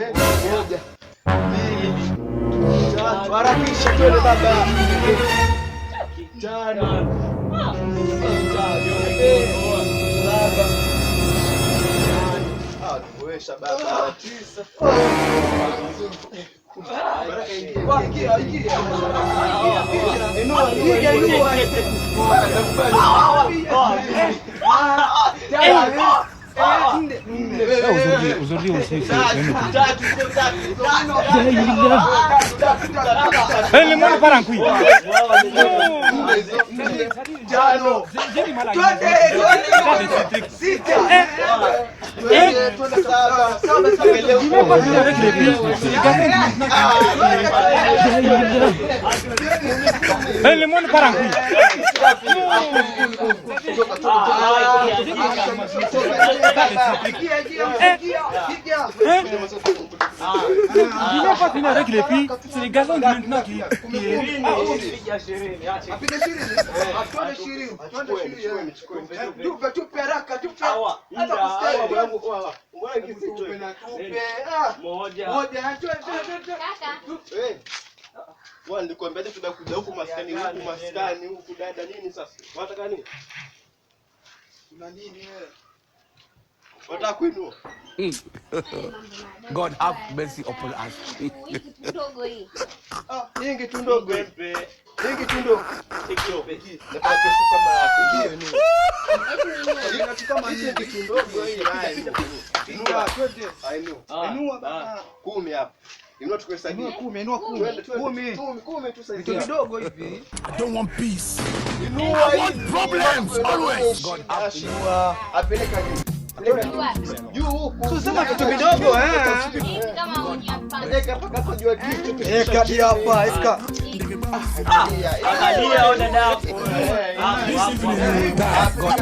Moja. Mbili. Tatu. Harakisha twende baba. Tano. Saba. Kuwesha baba. Tisa. Aujourd'hui aussi. Le monde part en couille. Le monde part en couille. Il n'a pas fini avec les filles, c'est les garçons de maintenant qui Nilikwambia tunakuja huku maskani huku dada nini sasa? Unataka nini? Una nini wewe? Unataka kuinua? God have mercy upon us. Ndogo hii. Hii kitu ndogo. Hii kitu ndogo. Sikio. Nataka pesa kama hiyo ni. Eti kama hii kitu ndogo hii. Inua twende. Inua baba. 10 hapa. Inua tukuhesabia. Inua 10 tu sasa. Vitu vidogo hivi. I don't want peace. Inua I want problems always. God inua. Apeleka juu. Juu huku. Sema vitu vidogo Kama hujapata. Peleka paka kwa juu kitu. kadi hapa, eka. Angalia ona dada. God.